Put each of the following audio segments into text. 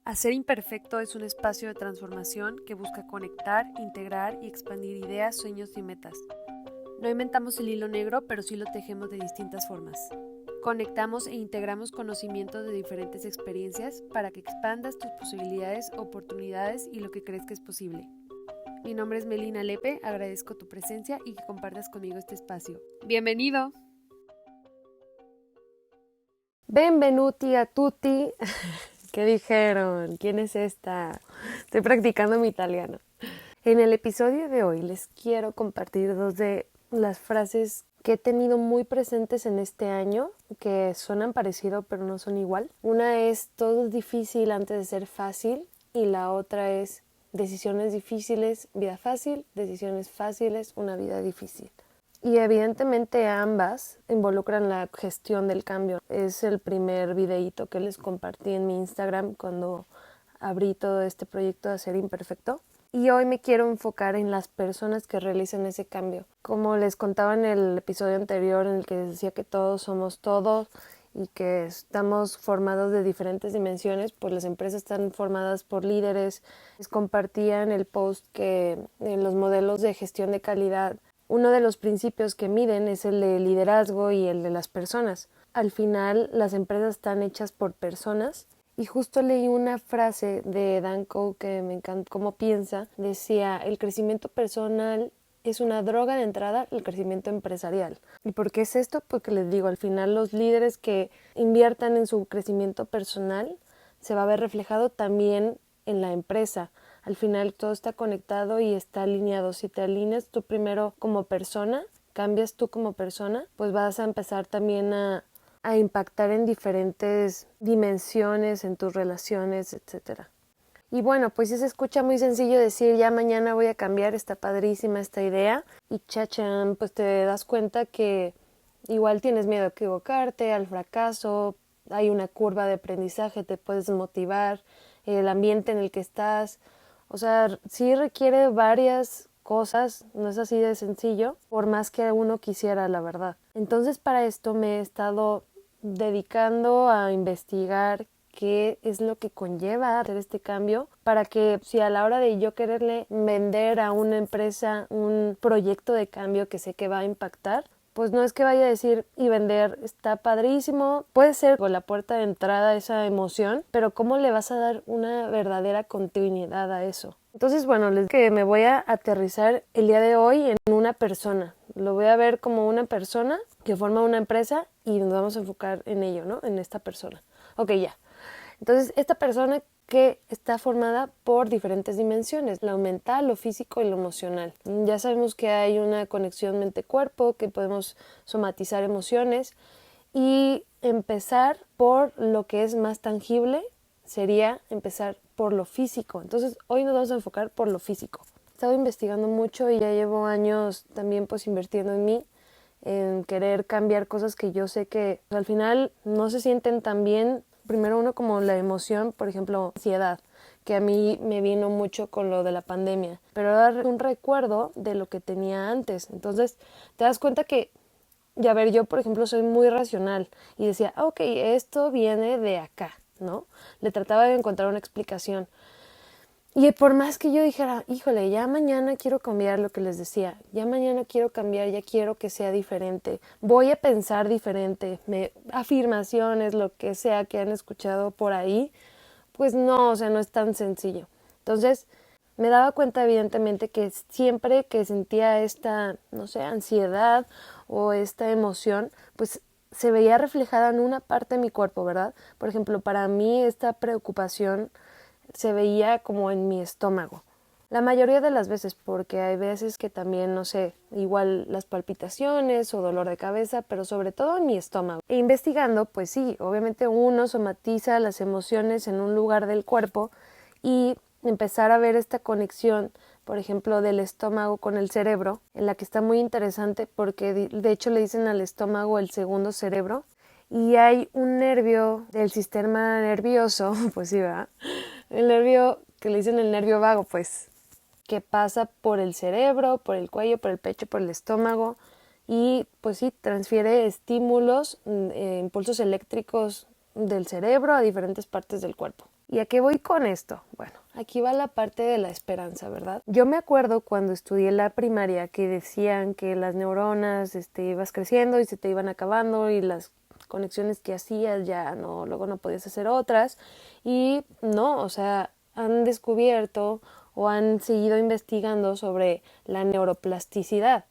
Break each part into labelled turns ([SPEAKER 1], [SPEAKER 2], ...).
[SPEAKER 1] Hacer Imperfecto es un espacio de transformación que busca conectar, integrar y expandir ideas, sueños y metas. No inventamos el hilo negro, pero sí lo tejemos de distintas formas. Conectamos e integramos conocimientos de diferentes experiencias para que expandas tus posibilidades, oportunidades y lo que crees que es posible. Mi nombre es Melina Lepe, agradezco tu presencia y que compartas conmigo este espacio. ¡Bienvenido! Benvenuti a tutti. ¿Qué dijeron? ¿Quién es esta? Estoy practicando mi italiano. En el episodio de hoy les quiero compartir dos de las frases que he tenido muy presentes en este año, que suenan parecido pero no son igual. Una es todo es difícil antes de ser fácil y la otra es decisiones difíciles, vida fácil, decisiones fáciles, una vida difícil. Y evidentemente ambas involucran la gestión del cambio. Es el primer videíto que les compartí en mi Instagram cuando abrí todo este proyecto de Hacer Imperfecto. Y hoy me quiero enfocar en las personas que realizan ese cambio. Como les contaba en el episodio anterior en el que les decía que todos somos todos y que estamos formados de diferentes dimensiones, pues las empresas están formadas por líderes. Les compartía en el post que en los modelos de gestión de calidad uno de los principios que miden es el de liderazgo y el de las personas. Al final, las empresas están hechas por personas. Y justo leí una frase de Dan Coe que me encanta cómo piensa. Decía, el crecimiento personal es una droga de entrada al crecimiento empresarial. ¿Y por qué es esto? Porque les digo, al final los líderes que inviertan en su crecimiento personal se va a ver reflejado también en la empresa. Al final todo está conectado y está alineado. Si te alineas tú primero como persona, cambias tú como persona, pues vas a empezar también a impactar en diferentes dimensiones, en tus relaciones, etcétera. Y bueno, pues sí se escucha muy sencillo decir ya mañana voy a cambiar, está padrísima esta idea y chachán, pues te das cuenta que igual tienes miedo a equivocarte, al fracaso, hay una curva de aprendizaje, te puedes motivar, el ambiente en el que estás. O sea, sí requiere varias cosas, no es así de sencillo, por más que uno quisiera, la verdad. Entonces, para esto me he estado dedicando a investigar qué es lo que conlleva hacer este cambio para que si a la hora de yo quererle vender a una empresa un proyecto de cambio que sé que va a impactar, pues no es que vaya a decir y vender, está padrísimo, puede ser con la puerta de entrada a esa emoción, pero ¿cómo le vas a dar una verdadera continuidad a eso? Entonces, bueno, les digo que me voy a aterrizar el día de hoy en una persona. Lo voy a ver como una persona que forma una empresa y nos vamos a enfocar en ello, ¿no? En esta persona. Ok, ya. Entonces, esta persona que está formada por diferentes dimensiones, lo mental, lo físico y lo emocional. Ya sabemos que hay una conexión mente-cuerpo, que podemos somatizar emociones y empezar por lo que es más tangible sería empezar por lo físico. Entonces, hoy nos vamos a enfocar por lo físico. He estado investigando mucho y ya llevo años también pues invirtiendo en mí, en querer cambiar cosas que yo sé que pues, al final no se sienten tan bien. Primero uno como la emoción, por ejemplo, ansiedad, que a mí me vino mucho con lo de la pandemia, pero era un recuerdo de lo que tenía antes. Entonces te das cuenta que, y a ver, yo por ejemplo soy muy racional y decía, ok, esto viene de acá, ¿no? Le trataba de encontrar una explicación. Y por más que yo dijera, híjole, ya mañana quiero cambiar lo que les decía, ya mañana quiero cambiar, ya quiero que sea diferente, voy a pensar diferente, afirmaciones, lo que sea que han escuchado por ahí, pues no, o sea, no es tan sencillo. Entonces, me daba cuenta evidentemente que siempre que sentía esta, no sé, ansiedad o esta emoción, pues se veía reflejada en una parte de mi cuerpo, ¿verdad? Por ejemplo, para mí esta preocupación se veía como en mi estómago. La mayoría de las veces, porque hay veces que también, no sé, igual las palpitaciones o dolor de cabeza, pero sobre todo en mi estómago. E investigando, pues sí, obviamente uno somatiza las emociones en un lugar del cuerpo y empezar a ver esta conexión, por ejemplo, del estómago con el cerebro, en la que está muy interesante porque de hecho le dicen al estómago el segundo cerebro y hay un nervio del sistema nervioso, pues sí, ¿verdad? El nervio que le dicen el nervio vago, pues, que pasa por el cerebro, por el cuello, por el pecho, por el estómago y pues sí, transfiere estímulos, impulsos eléctricos del cerebro a diferentes partes del cuerpo. ¿Y a qué voy con esto? Bueno, aquí va la parte de la esperanza, ¿verdad? Yo me acuerdo cuando estudié la primaria que decían que las neuronas ibas creciendo y se te iban acabando y las conexiones que hacías ya no, luego no podías hacer otras. Y no, o sea, han descubierto o han seguido investigando sobre la neuroplasticidad.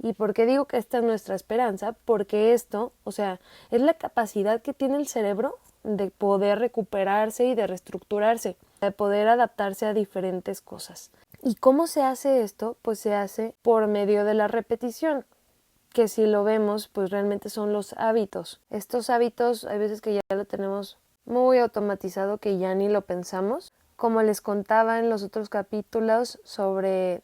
[SPEAKER 1] ¿Y por qué digo que esta es nuestra esperanza? Porque esto, o sea, es la capacidad que tiene el cerebro de poder recuperarse y de reestructurarse, de poder adaptarse a diferentes cosas. ¿Y cómo se hace esto? Pues se hace por medio de la repetición, que si lo vemos, pues realmente son los hábitos. Estos hábitos hay veces que ya lo tenemos muy automatizado, que ya ni lo pensamos. Como les contaba en los otros capítulos sobre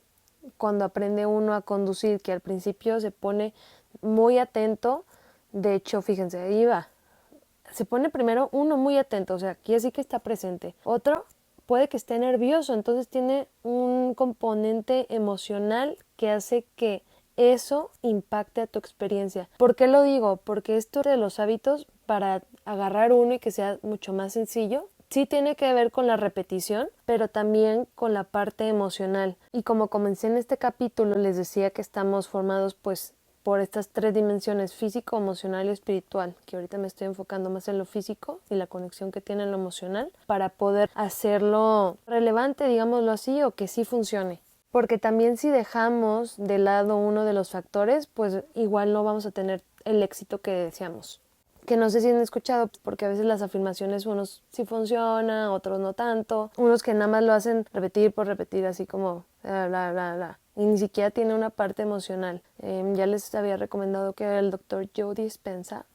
[SPEAKER 1] cuando aprende uno a conducir, que al principio se pone muy atento. De hecho, fíjense, ahí va. Se pone primero uno muy atento, o sea, aquí así que está presente. Otro puede que esté nervioso, entonces tiene un componente emocional que hace que eso impacte a tu experiencia. ¿Por qué lo digo? Porque esto de los hábitos, para agarrar uno y que sea mucho más sencillo, sí tiene que ver con la repetición, pero también con la parte emocional. Y como comencé en este capítulo, les decía que estamos formados pues por estas tres dimensiones: físico, emocional y espiritual, que ahorita me estoy enfocando más en lo físico y la conexión que tiene en lo emocional para poder hacerlo relevante, digámoslo así, o que sí funcione. Porque también si dejamos de lado uno de los factores, pues igual no vamos a tener el éxito que deseamos. Que no sé si han escuchado, porque a veces las afirmaciones unos sí funcionan, otros no tanto. Unos que nada más lo hacen repetir por repetir, así como bla, bla, bla, bla. Y ni siquiera tiene una parte emocional. Ya les había recomendado que el doctor Joe Dispenza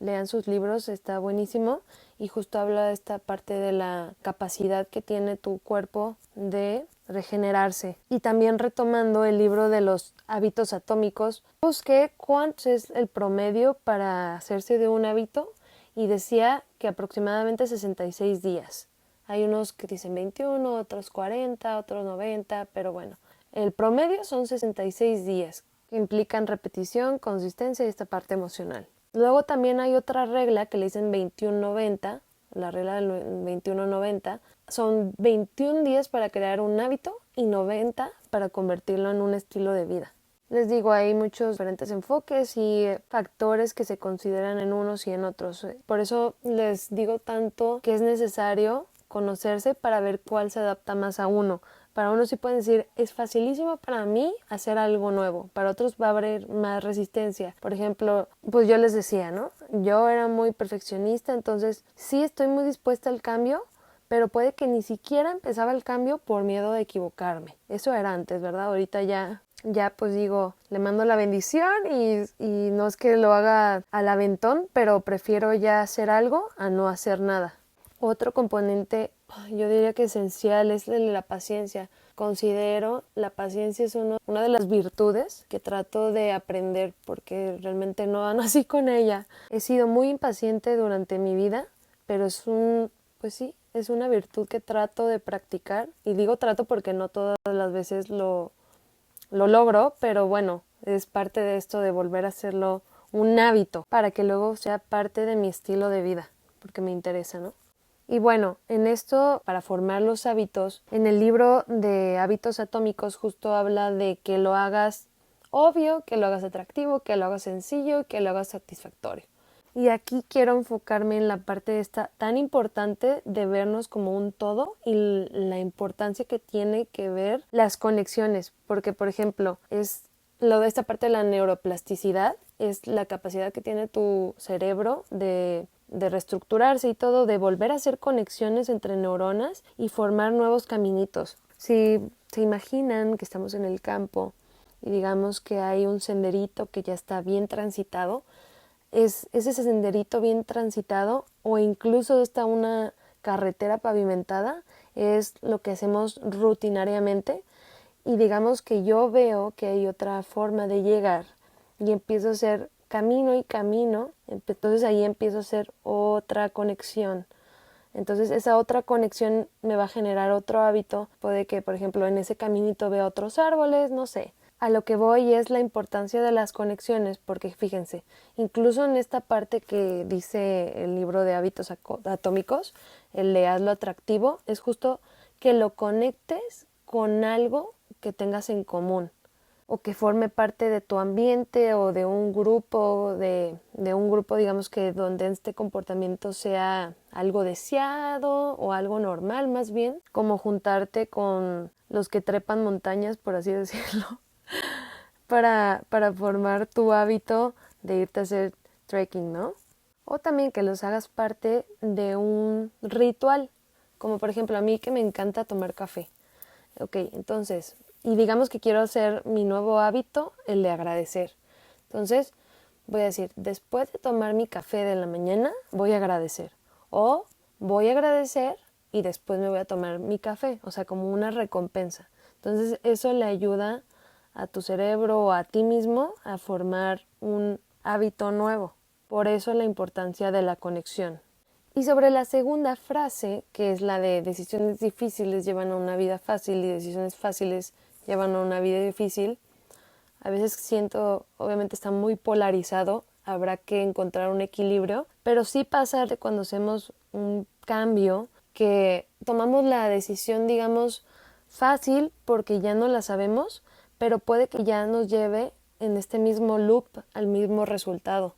[SPEAKER 1] lean sus libros, está buenísimo y justo habla de esta parte de la capacidad que tiene tu cuerpo de regenerarse. Y también retomando el libro de los hábitos atómicos, busqué cuánto es el promedio para hacerse de un hábito y decía que aproximadamente 66 días. Hay unos que dicen 21, otros 40, otros 90, pero bueno, el promedio son 66 días, que implican repetición, consistencia y esta parte emocional. Luego también hay otra regla que le dicen 21-90, la regla del 21-90. Son 21 días para crear un hábito y 90 para convertirlo en un estilo de vida. Les digo, hay muchos diferentes enfoques y factores que se consideran en unos y en otros. Por eso les digo tanto que es necesario conocerse para ver cuál se adapta más a uno. Para unos sí pueden decir, es facilísimo para mí hacer algo nuevo. Para otros va a haber más resistencia. Por ejemplo, pues yo les decía, ¿no? Yo era muy perfeccionista, entonces sí estoy muy dispuesta al cambio, pero puede que ni siquiera empezaba el cambio por miedo de equivocarme. Eso era antes, ¿verdad? Ahorita ya pues digo, le mando la bendición y no es que lo haga al aventón, pero prefiero ya hacer algo a no hacer nada. Otro componente, yo diría que esencial, es el de la paciencia. Considero la paciencia es una de las virtudes que trato de aprender porque realmente no nací con ella. He sido muy impaciente durante mi vida, pero pues sí, es una virtud que trato de practicar. Y digo trato porque no todas las veces lo logro, pero bueno, es parte de esto de volver a hacerlo un hábito para que luego sea parte de mi estilo de vida, porque me interesa, ¿no? Y bueno, en esto, para formar los hábitos, en el libro de hábitos atómicos justo habla de que lo hagas obvio, que lo hagas atractivo, que lo hagas sencillo, que lo hagas satisfactorio. Y aquí quiero enfocarme en la parte esta tan importante de vernos como un todo y la importancia que tiene que ver las conexiones, porque por ejemplo, es lo de esta parte de la neuroplasticidad, es la capacidad que tiene tu cerebro de reestructurarse y todo, de volver a hacer conexiones entre neuronas y formar nuevos caminitos. Si se imaginan que estamos en el campo y digamos que hay un senderito que ya está bien transitado, es ese senderito bien transitado o incluso está una carretera pavimentada, es lo que hacemos rutinariamente y digamos que yo veo que hay otra forma de llegar y empiezo a hacer camino y camino, entonces ahí empiezo a hacer otra conexión. Entonces esa otra conexión me va a generar otro hábito. Puede que, por ejemplo, en ese caminito vea otros árboles, no sé. A lo que voy es la importancia de las conexiones, porque fíjense, incluso en esta parte que dice el libro de hábitos atómicos, el de hazlo atractivo, es justo que lo conectes con algo que tengas en común o que forme parte de tu ambiente o de un grupo, digamos que donde este comportamiento sea algo deseado o algo normal más bien, como juntarte con los que trepan montañas, por así decirlo, para formar tu hábito de irte a hacer trekking, ¿no? O también que los hagas parte de un ritual, como por ejemplo a mí que me encanta tomar café. Ok, entonces, y digamos que quiero hacer mi nuevo hábito, el de agradecer. Entonces, voy a decir, después de tomar mi café de la mañana, voy a agradecer. O voy a agradecer y después me voy a tomar mi café, o sea, como una recompensa. Entonces, eso le ayuda a tu cerebro o a ti mismo a formar un hábito nuevo. Por eso la importancia de la conexión. Y sobre la segunda frase, que es la de decisiones difíciles llevan a una vida fácil y decisiones fáciles llevan a una vida difícil, a veces siento, obviamente está muy polarizado, habrá que encontrar un equilibrio, pero sí pasa de cuando hacemos un cambio que tomamos la decisión, digamos, fácil porque ya no la sabemos, pero puede que ya nos lleve en este mismo loop al mismo resultado,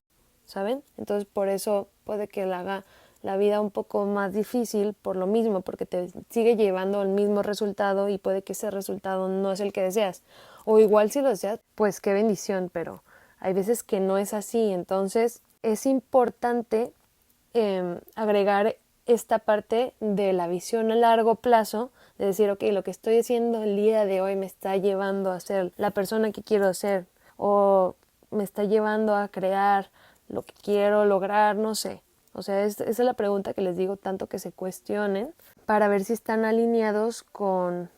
[SPEAKER 1] ¿saben? Entonces por eso puede que la haga la vida un poco más difícil por lo mismo, porque te sigue llevando al mismo resultado y puede que ese resultado no es el que deseas. O igual si lo deseas, pues qué bendición, pero hay veces que no es así. Entonces es importante agregar esta parte de la visión a largo plazo, de decir, ok, lo que estoy haciendo el día de hoy me está llevando a ser la persona que quiero ser o me está llevando a crear lo que quiero lograr, no sé. O sea, esa es la pregunta que les digo tanto que se cuestionen para ver si están alineados con,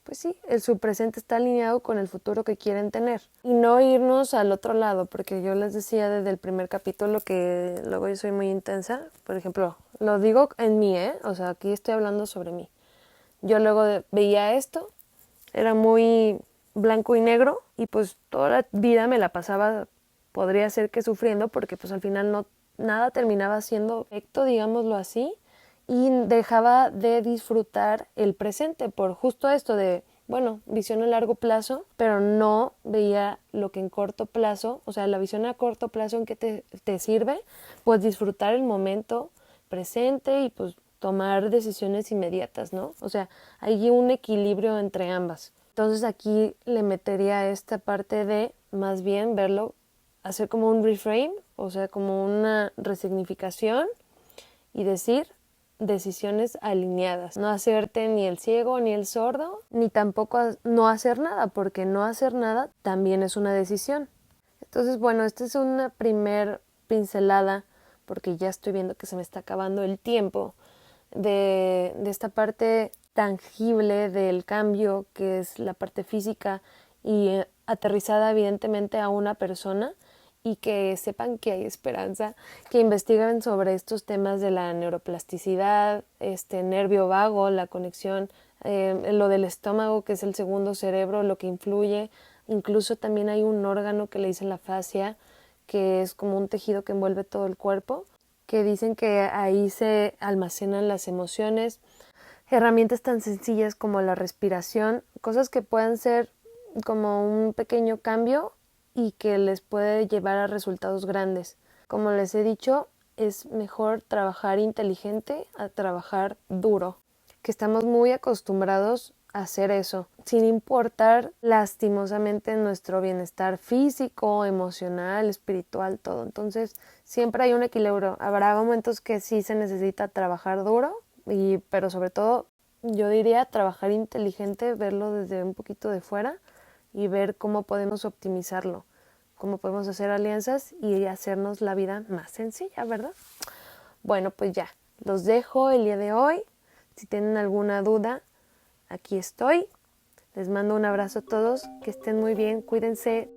[SPEAKER 1] pues sí, su presente está alineado con el futuro que quieren tener. Y no irnos al otro lado, porque yo les decía desde el primer capítulo que luego yo soy muy intensa. Por ejemplo, lo digo en mí, o sea, aquí estoy hablando sobre mí. Yo luego veía esto, era muy blanco y negro y pues toda la vida me la pasaba, podría ser que sufriendo, porque pues al final no nada terminaba siendo perfecto, digámoslo así, y dejaba de disfrutar el presente por justo esto de, bueno, visión a largo plazo, pero no veía lo que en corto plazo, o sea, la visión a corto plazo en qué te sirve, pues disfrutar el momento presente y pues tomar decisiones inmediatas, ¿no? O sea, hay un equilibrio entre ambas. Entonces aquí le metería esta parte de más bien verlo, hacer como un reframe, o sea, como una resignificación y decir decisiones alineadas. No hacerte ni el ciego ni el sordo, ni tampoco no hacer nada, porque no hacer nada también es una decisión. Entonces, bueno, esta es una primer pincelada, porque ya estoy viendo que se me está acabando el tiempo, de esta parte tangible del cambio, que es la parte física y aterrizada evidentemente a una persona, y que sepan que hay esperanza, que investiguen sobre estos temas de la neuroplasticidad, nervio vago, la conexión, lo del estómago, que es el segundo cerebro, lo que influye. Incluso también hay un órgano que le dicen la fascia, que es como un tejido que envuelve todo el cuerpo, que dicen que ahí se almacenan las emociones. Herramientas tan sencillas como la respiración, cosas que puedan ser como un pequeño cambio y que les puede llevar a resultados grandes. Como les he dicho, es mejor trabajar inteligente a trabajar duro, que estamos muy acostumbrados a hacer eso, sin importar lastimosamente nuestro bienestar físico, emocional, espiritual, todo. Entonces, siempre hay un equilibrio. Habrá momentos que sí se necesita trabajar duro, pero sobre todo yo diría trabajar inteligente, verlo desde un poquito de fuera y ver cómo podemos optimizarlo, cómo podemos hacer alianzas y hacernos la vida más sencilla, ¿verdad? Bueno, pues ya, los dejo el día de hoy. Si tienen alguna duda, aquí estoy. Les mando un abrazo a todos, que estén muy bien, cuídense.